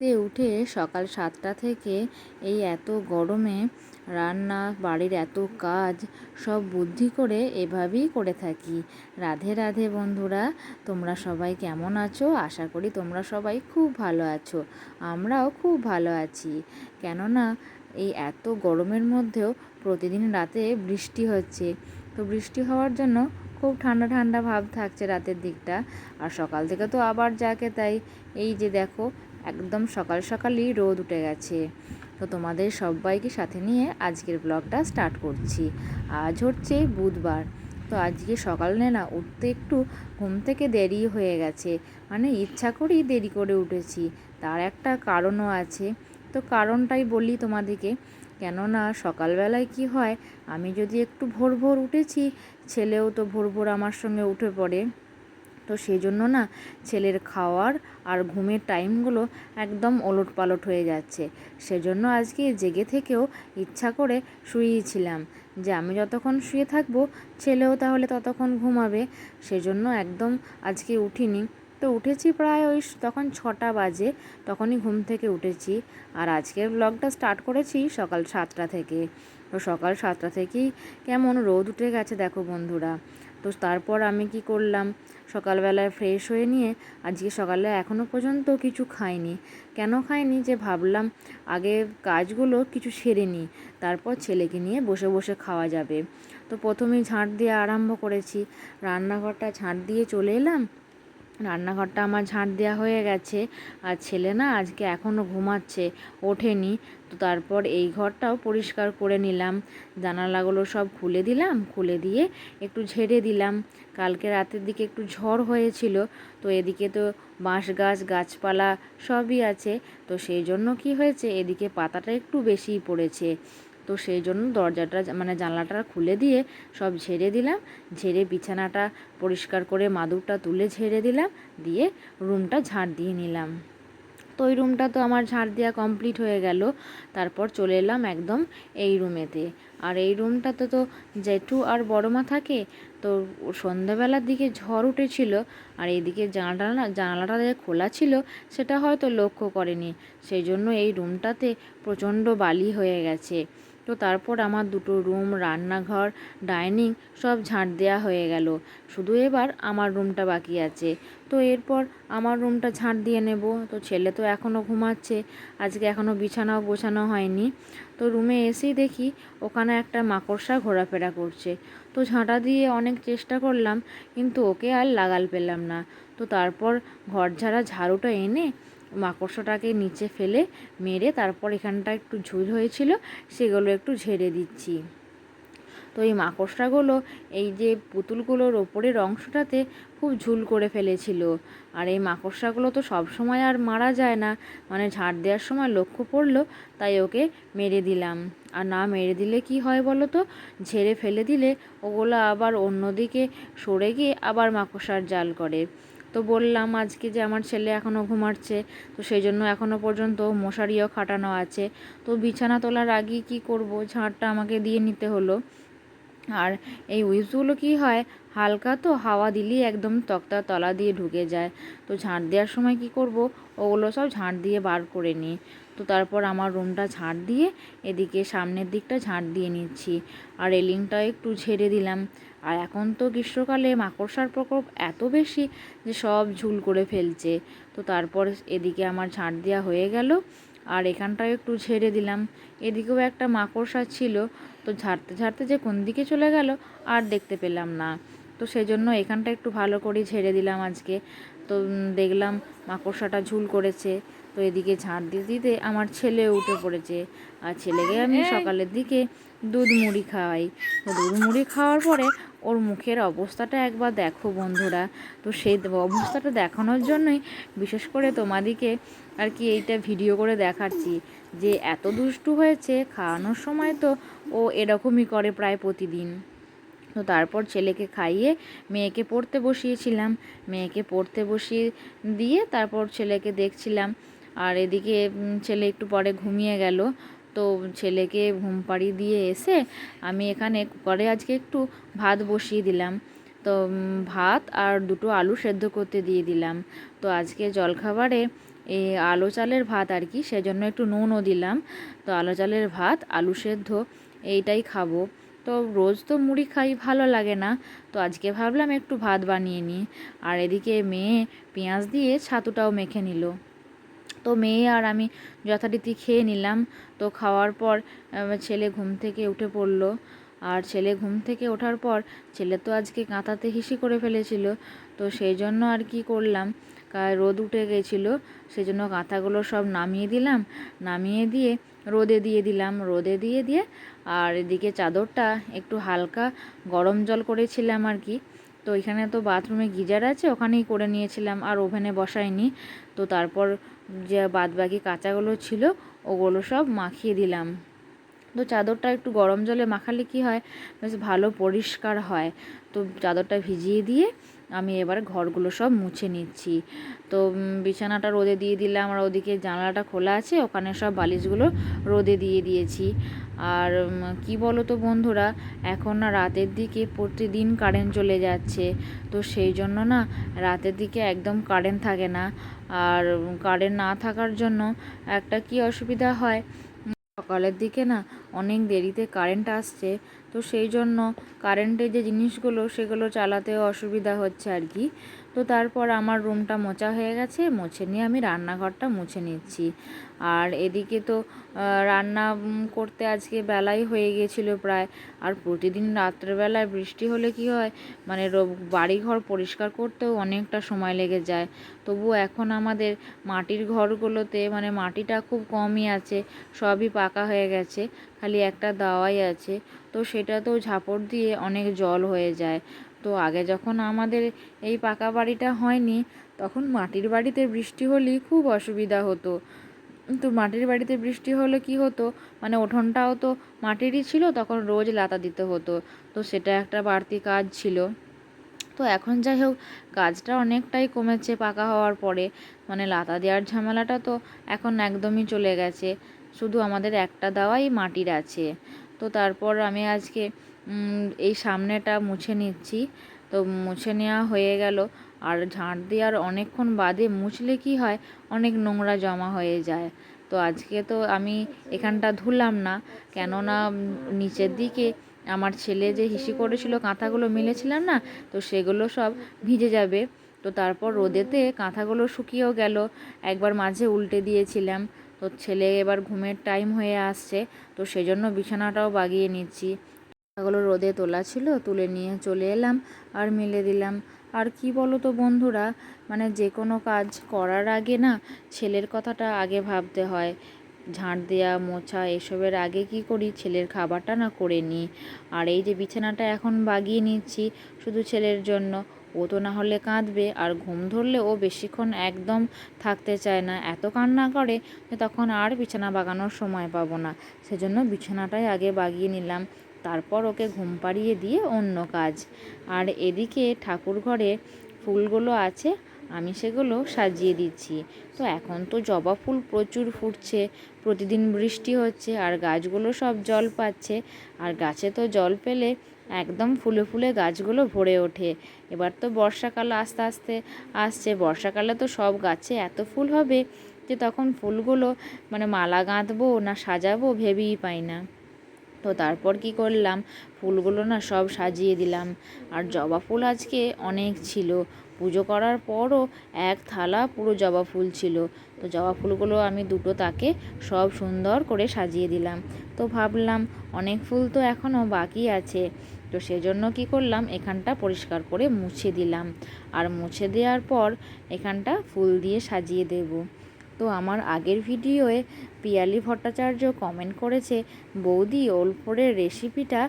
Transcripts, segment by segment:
উঠে সকাল 7টা থেকে এই এত গরমে রান্না, বাড়ির এত কাজ সব বুদ্ধি করে এভাবেই করে থাকি। রাধে রাধে বন্ধুরা, তোমরা সবাই কেমন আছো? আশা করি তোমরা সবাই খুব ভালো আছো। আমরাও খুব ভালো আছি। কেননা এই এত গরমের মধ্যেও প্রতিদিন রাতে বৃষ্টি হচ্ছে। তো বৃষ্টি হওয়ার জন্য খুব ঠান্ডা ঠান্ডা ভাব থাকছে রাতের দিকটা। আর সকাল থেকে তো আবার যাকে তাই, এই যে দেখো একদম সকাল সকালই রোদ উঠে গেছে। তো তোমাদের সবাইকে সাথে নিয়ে আজকের ব্লগটা স্টার্ট করছি। আজ হচ্ছে বুধবার। তো আজকে সকালে না উঠতে একটু ঘুম থেকে দেরি হয়ে গেছে, মানে ইচ্ছা করেই দেরি করে উঠেছি। তার একটা কারণও আছে। তো কারণটাই বলি তোমাদেরকে। কেননা সকালবেলায় কি হয়, আমি যদি একটু ভোর ভোর উঠেছি, ছেলেও তো ভোর ভোর আমার সঙ্গে উঠে পড়ে। তো সেই জন্য না ছেলের খাওয়ার আর ঘুমের টাইমগুলো একদম ওলটপালট হয়ে যাচ্ছে। সেজন্য আজকে জেগে থেকেও ইচ্ছা করে শুয়েছিলাম, যে আমি যতক্ষণ শুয়ে থাকবো ছেলেও তাহলে ততক্ষণ ঘুমাবে। সেজন্য একদম আজকে উঠিনি। তো উঠেছি প্রায় ওই তখন 6টা বাজে, তখনই ঘুম থেকে উঠেছি। আর আজকের ব্লগটা স্টার্ট করেছি সকাল 7টা থেকে। তো সকাল 7টা থেকেই কেমন রোদ উঠে গেছে দেখো বন্ধুরা। তো তারপর আমি কি করলাম, সকালবেলায় ফ্রেশ হয়ে নিয়ে আজকে সকালে এখনও পর্যন্ত কিছু খাইনি। কেন খাইনি, যে ভাবলাম আগে কাজগুলো কিছু সেরে নিই, তারপর ছেলেকে নিয়ে বসে বসে খাওয়া যাবে। তো প্রথমেই ঝাঁট দিয়ে আরম্ভ করেছি, রান্নাঘরটা ঝাঁট দিয়ে চলে এলাম। রান্নাঘরটা আমার ঝাঁট দেওয়া হয়ে গেছে। আর ছেলে না আজকে এখনও ঘুমাচ্ছে, ওঠেনি। তো তারপর এই ঘরটাও পরিষ্কার করে নিলাম, জানালাগুলো সব খুলে দিলাম, খুলে দিয়ে একটু ঝেড়ে দিলাম। কালকে রাতের দিকে একটু ঝড় হয়েছিল, তো এদিকে তো বাঁশ গাছ গাছপালা সবই আছে। তো সেই জন্য কি হয়েছে, এদিকে পাতাটা একটু বেশিই পড়েছে। তো সেই জন্য দরজাটা মানে জানলাটা খুলে দিয়ে সব ঝেড়ে দিলাম। ঝেড়ে বিছানাটা পরিষ্কার করে মাদুরটা তুলে ঝেড়ে দিলাম, দিয়ে রুমটা ঝাঁট দিয়ে নিলাম। তো ওই রুমটা তো আমার ঝাঁট দেওয়া কমপ্লিট হয়ে গেল। তারপর চলে এলাম একদম এই রুমেতে। আর এই রুমটাতে তো জেঠু আর বড়মা থাকে। তো সন্ধ্যাবেলার দিকে ঝড় উঠেছিল, আর এইদিকে জানালাটা যে খোলা ছিল সেটা হয়তো লক্ষ্য করেনি। সেই জন্য এই রুমটাতে প্রচণ্ড বালি হয়ে গেছে। তো তারপর আমার দুটো রুম, রান্নাঘর, ডাইনিং সব ঝাঁট দেওয়া হয়ে গেল। শুধু এবার আমার রুমটা বাকি আছে। তো এরপর আমার রুমটা ঝাঁট দিয়ে নেব। তো ছেলে তো এখনও ঘুমাচ্ছে, আজকে এখনও বিছানাও গোছানো হয়নি। তো রুমে এসেই দেখি ওখানে একটা মাকড়সা ঘোরাফেরা করছে। তো ঝাঁটা দিয়ে অনেক চেষ্টা করলাম, কিন্তু ওকে আর লাগাল পেলাম না। তো তারপর ঘর ঝাড়া ঝাড়ুটা এনে মাকড়সাটাকে নিচে ফেলে মেরে তারপর এখানটা একটু ঝুল হয়েছিল সেগুলো একটু ঝেড়ে দিচ্ছি। তো এই মাকড়সাগুলো এই যে পুতুলগুলোর ওপরের অংশটাতে খুব ঝুল করে ফেলেছিল। আর এই মাকড়সাগুলো তো সব সময় আর মারা যায় না, মানে ঝাড় দেওয়ার সময় লক্ষ্য পড়লো, তাই ওকে মেরে দিলাম। আর না মেরে দিলে কি হয় বলো তো, ঝেড়ে ফেলে দিলে ওগুলো আবার অন্যদিকে সরে গিয়ে আবার মাকড়সার জাল করে। তো বললাম আজকে যে আমার ছেলে এখনও ঘুমাচ্ছে, তো সেই জন্য এখনও পর্যন্ত মশারিও খাটানো আছে। তো বিছানা তোলার আগেই কী করব, ঝাড়টা আমাকে দিয়ে নিতে হলো। আর এই উইপসগুলো কী হয়, হালকা তো হাওয়া দিলেই একদম তক্তার তলা দিয়ে ঢুকে যায়। তো ঝাঁট দেওয়ার সময় কি করব, ওগুলো সব ঝাঁট দিয়ে বার করে নিই। তো তারপর আমার রুমটা ঝাঁট দিয়ে এদিকে সামনের দিকটা ঝাঁট দিয়ে নিচ্ছি। আর রেলিংটা একটু ঝেড়ে দিলাম। আর এখন তো গ্রীষ্মকালে মাকড়সার প্রকোপ এত বেশি যে সব ঝুল করে ফেলছে। তো তারপর এদিকে আমার ঝাঁট দেওয়া হয়ে গেল। আর এখানটাও একটু ঝেড়ে দিলাম। এদিকেও একটা মাকড়সা ছিল, তো ঝাড়তে ঝাড়তে যে কোন দিকে চলে গেল আর দেখতে পেলাম না। তো সেই জন্য এখানটা একটু ভালো করে ঝেড়ে দিলাম আজকে। তো দেখলাম মাকড়সাটা ঝুল করেছে। তো এদিকে ঝাঁট দিতে দিতে আমার ছেলে উঠে পড়েছে। আর ছেলেকে আমি সকালের দিকে দুধ মুড়ি খাওয়াই। তো দুধ মুড়ি খাওয়ার পরে ওর মুখের অবস্থাটা একবার দেখো বন্ধুরা। তো সেই অবস্থাটা দেখানোর জন্যই বিশেষ করে তোমাদিকে আর কি এইটা ভিডিও করে দেখাচ্ছি, যে এত দুষ্টু হয়েছে। খাওয়ানোর সময় তো ও এরকমই করে প্রায় প্রতিদিন। তো তারপর ছেলেকে খাইয়ে মেয়েকে পড়তে বসিয়েছিলাম। মেয়েকে পড়তে বসিয়ে দিয়ে তারপর ছেলেকে দেখছিলাম। আর এদিকে ছেলে একটু পরে ঘুমিয়ে গেল। তো ছেলেকে ঘুম পাড়িয়ে দিয়ে এসে আমি এখানে কুকারে আজকে একটু ভাত বসিয়ে দিলাম। তো ভাত আর দুটো আলু সেদ্ধ করতে দিয়ে দিলাম। তো আজকে জলখাবারে এই আলো চালের ভাত আর কি, সেজন্য একটু নুনও দিলাম। তো আলো চালের ভাত, আলু সেদ্ধ এইটাই খাবো। তো রোজ তো মুড়ি খাই, ভালো লাগে না, তো আজকে ভাবলাম একটু ভাত বানিয়ে নিই। আর এদিকে মেয়ে পেঁয়াজ দিয়ে ছাতুটাও মেখে নিল। তো মেয়ে আর আমি যথারীতি খেয়ে নিলাম। তো খাওয়ার পর ছেলে ঘুম থেকে উঠে পড়লো। আর ছেলে ঘুম থেকে ওঠার পর ছেলে তো আজকে কাঁথাতে হিসি করে ফেলেছিল। তো সেই জন্য আর কি করলাম, রোদ উঠে গেছিলো, সেই জন্য কাঁথাগুলো সব নামিয়ে দিলাম। নামিয়ে দিয়ে রোদে দিয়ে দিলাম। রোদে দিয়ে দিয়ে আর এদিকে চাদরটা একটু হালকা গরম জল করেছিলাম আর কি। তো এখানে তো বাথরুমে গিজার আছে, ওখানেই করে নিয়েছিলাম, আর ওভেনে বসাইনি। তো তারপর যে বাদবাকি কাঁচাগুলো ছিল ওগুলো সব মাখিয়ে দিলাম। তো চাদরটা একটু গরম জলে মাখালে কি হয়, বেশ ভালো পরিষ্কার হয়। তো চাদরটা ভিজিয়ে দিয়ে আমি এবার ঘরগুলো সব মুছে নিচ্ছি। তো বিছানাটা রোদে দিয়ে দিলাম, আর ওদিকে জানলাটা খোলা আছে, ওখানে সব বালিশগুলো রোদে দিয়ে দিয়েছি। আর কি বলো তো বন্ধুরা, এখন না রাতের দিকে প্রতিদিন কারেন্ট চলে যাচ্ছে। তো সেই জন্য না রাতের দিকে একদম কারেন্ট থাকে না। আর কারেন্ট না থাকার জন্য একটা কি অসুবিধা হয়, সকালের দিকে না অনেক দেরিতে কারেন্ট আসছে। তো সেই জন্য কারেন্টের যে জিনিসগুলো সেগুলো চালাতেও অসুবিধা হচ্ছে আর কি। তো তারপর আমার রুমটা মোছা হয়ে গেছে, মুছে নিয়ে আমি রান্নাঘরটা মুছে নিচ্ছি। আর এদিকে তো রান্না করতে আজকে বেলাই হয়ে গিয়েছিলো প্রায়। আর প্রতিদিন রাত্রেবেলায় বৃষ্টি হলে কি হয়, মানে বাড়িঘর পরিষ্কার করতেও অনেকটা সময় লেগে যায়। তবু এখন আমাদের মাটির ঘরগুলোতে মানে মাটিটা খুব কমই আছে, সবই পাকা হয়ে গেছে, খালি একটা দাওয়াই আছে। তো সেটাতেও ঝাঁপড় দিয়ে অনেক জল হয়ে যায়। তো আগে যখন আমাদের এই পাকা বাড়িটা হয়নি, তখন মাটির বাড়িতে বৃষ্টি হলেই খুব অসুবিধা হতো। তো মাটির বাড়িতে বৃষ্টি হলে কি হতো, মানে উঠোনটাও তো মাটিরই ছিল, তখন রোজ লাতা দিতে হতো। তো সেটা একটা বাড়তি কাজ ছিল। তো এখন যাই হোক, কাজটা অনেকটাই কমেছে পাকা হওয়ার পরে, মানে লাতা দেওয়ার ঝামেলাটা তো এখন একদমই চলে গেছে। শুধু আমাদের একটা দাওয়াই মাটির আছে। তো তারপর আমি আজকে এই সামনেটা মুছে নিচ্ছি। তো মুছে নেওয়া হয়ে গেল। আর ঝাঁট দেওয়ার অনেকক্ষণ বাদে মুছলে কি হয়, অনেক নোংরা জমা হয়ে যায়। তো আজকে তো আমি এখানটা ধুলাম না, কেননা নিচের দিকে আমার ছেলে যে হিসি করেছিল, কাঁথাগুলো মেলেছিলাম না, তো সেগুলো সব ভিজে যাবে। তো তারপর রোদেতে কাঁথাগুলো শুকিয়েও গেল, একবার মাঝে উল্টে দিয়েছিলাম। তো ছেলে এবার ঘুমের টাইম হয়ে আসছে, তো সেজন্য বিছানাটাও বাগিয়ে নিচ্ছি। কাঁথাগুলো রোদে তোলা ছিল, তুলে নিয়ে চলে এলাম আর মেলে দিলাম। আর কি বলো তো বন্ধুরা, মানে যে কোনো কাজ করার আগে না ছেলের কথাটা আগে ভাবতে হয়। ঝাঁট দেওয়া, মোছা এসবের আগে কি করি, ছেলের খাবারটা না করে নিই। আর এই যে বিছানাটা এখন বাগিয়ে নিচ্ছি শুধু ছেলের জন্য। ও তো না হলে কাঁদবে, আর ঘুম ধরলে ও বেশিক্ষণ একদম থাকতে চায় না, এত কান্না করে যে তখন আর বিছানা বাগানোর সময় পাবো না। সেজন্য বিছানাটাই আগে বাগিয়ে নিলাম, তারপর ওকে ঘুম পাড়িয়ে দিয়ে অন্য কাজ। আর এদিকে ঠাকুর ঘরে ফুলগুলো আছে, আমি সেগুলো সাজিয়ে দিচ্ছি। তো এখন তো জবা ফুল প্রচুর ফুটছে, প্রতিদিন বৃষ্টি হচ্ছে, আর গাছগুলো সব জল পাচ্ছে। আর গাছে তো জল পেলে একদম ফুলে ফুলে গাছগুলো ভরে ওঠে। এবার তো বর্ষাকাল আস্তে আস্তে আসছে, বর্ষাকালে তো সব গাছে এত ফুল হবে যে তখন ফুলগুলো মানে মালা গাঁথবো না সাজাবো ভেবেই পাই না। তো তারপর কি করলাম, ফুলগুলো না সব সাজিয়ে দিলাম। আর জবা ফুল আজকে অনেক ছিল, পুজো করার পরও এক থালা পুরো জবা ফুল ছিল। তো জবা ফুলগুলো আমি দুটো তাকে সব সুন্দর করে সাজিয়ে দিলাম। তো ভাবলাম অনেক ফুল তো এখনও বাকি আছে, তো সেজন্য কি করলাম, এখানটা পরিষ্কার করে মুছে দিলাম। আর মুছে দেওয়ার পর এখানটা ফুল দিয়ে সাজিয়ে দেব। তো আমার আগের ভিডিওয়ে পিয়ালি ভট্টাচার্য কমেন্ট করেছে, বৌদি ওলফোরের রেসিপিটা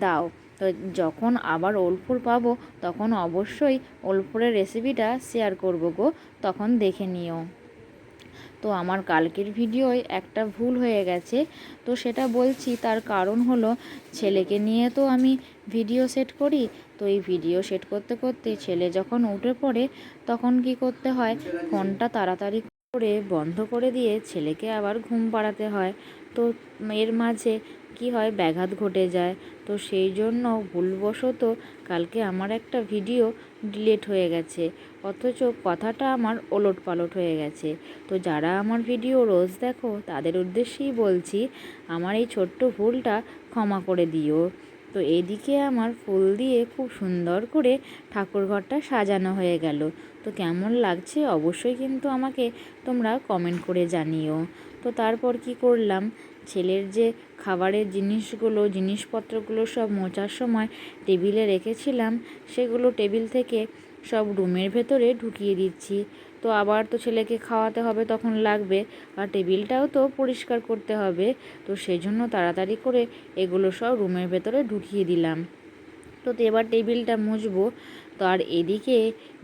দাও। তো যখন আবার ওলফোর পাবো তখন অবশ্যই ওলফোরের রেসিপিটা শেয়ার করবো গো, তখন দেখে নিও। তো আমার কালকের ভিডিওয় একটা ভুল হয়ে গেছে, তো সেটা বলছি। তার কারণ হলো, ছেলেকে নিয়ে তো আমি ভিডিও সেট করি। তো এই ভিডিও সেট করতে করতে ছেলে যখন উঠে পড়ে, তখন কি করতে হয়, ফোনটা তাড়াতাড়ি করে বন্ধ করে দিয়ে ছেলেকে আবার ঘুম পাড়াতে হয়। তো এর মাঝে কি হয়, ব্যাঘাত ঘটে যায়। তো সেই জন্য ভুলবশত কালকে আমার একটা ভিডিও ডিলিট হয়ে গেছে। অথচ কথাটা আমার ওলটপালট হয়ে গেছে। তো যারা আমার ভিডিও রোজ দেখো তাদের উদ্দেশ্যেই বলছি, আমার এই ছোট্ট ভুলটা ক্ষমা করে দিও। তো এদিকে আমার ফুল দিয়ে খুব সুন্দর করে ঠাকুরঘরটা সাজানো হয়ে গেল। তো কেমন লাগছে অবশ্যই কিন্তু আমাকে তোমরা কমেন্ট করে জানিও। তো তারপর কি করলাম, ছেলের যে খাবারের জিনিসপত্রগুলো সব মোছার সময় টেবিলে রেখেছিলাম, সেগুলো টেবিল থেকে সব রুমের ভেতরে ঢুকিয়ে দিচ্ছি। তো আবার তো ছেলেকে খাওয়াতে হবে, তখন লাগবে, আর টেবিলটাও তো পরিষ্কার করতে হবে। তো সেই জন্য তাড়াতাড়ি করে এগুলো সব রুমের ভেতরে ঢুকিয়ে দিলাম। তো এবার টেবিলটা মুছবো। তো আর এদিকে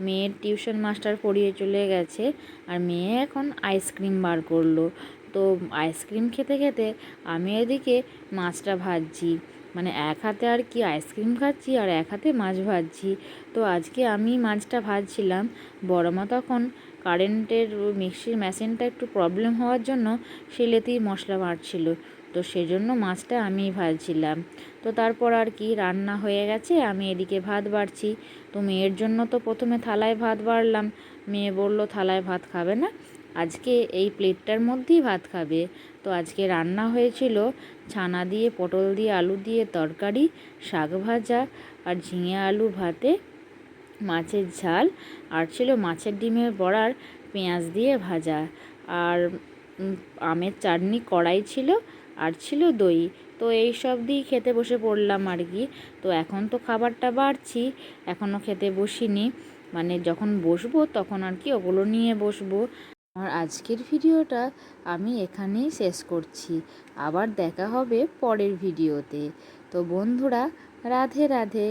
মেয়ের টিউশন মাস্টার পড়িয়ে চলে গেছে, আর মেয়ে এখন আইসক্রিম বার করলো। তো আইসক্রিম খেতে খেতে আমি এদিকে মাছটা ভাজছি, মানে এক হাতে আর কি আইসক্রিম খাচ্ছি আর এক হাতে মাছ ভাজছি। তো আজকে আমি মাছটা ভাজছিলাম, বড় মা তখন কারেন্টের মিক্সির মেশিনটা একটু প্রবলেম হওয়ার জন্য শিলেতেই মশলা বাটছিল। তো সেজন্য মাছটা আমিই ভাজছিলাম। তো তারপর আর কি রান্না হয়ে গেছে, আমি এদিকে ভাত বাড়ছি। তো মেয়ের জন্য তো প্রথমে থালায় ভাত বাড়লাম, মেয়ে বলল থালায় ভাত খাবে না, আজকে এই প্লেটটার মধ্যেই ভাত খাবে। তো আজকে রান্না হয়েছিল ছানা দিয়ে, পটল দিয়ে, আলু দিয়ে তরকারি, শাক ভাজা, আর ঝিঙে আলু ভাতে, মাছের ঝাল, আর ছিল মাছের ডিমের বড়ার পেঁয়াজ দিয়ে ভাজা, আর আমের চাটনি কড়াই ছিল, আর ছিল দই। তো এই সব দিয়েই খেতে বসে পড়লাম আর কি। তো এখন তো খাবারটা বাড়ছি, এখনও খেতে বসিনি, মানে যখন বসবো তখন আর কি ওগুলো নিয়ে বসবো। আর আজকের ভিডিওটা আমি এখানেই শেষ করছি, আবার দেখা হবে পরের ভিডিওতে। তো বন্ধুরা, রাধে রাধে।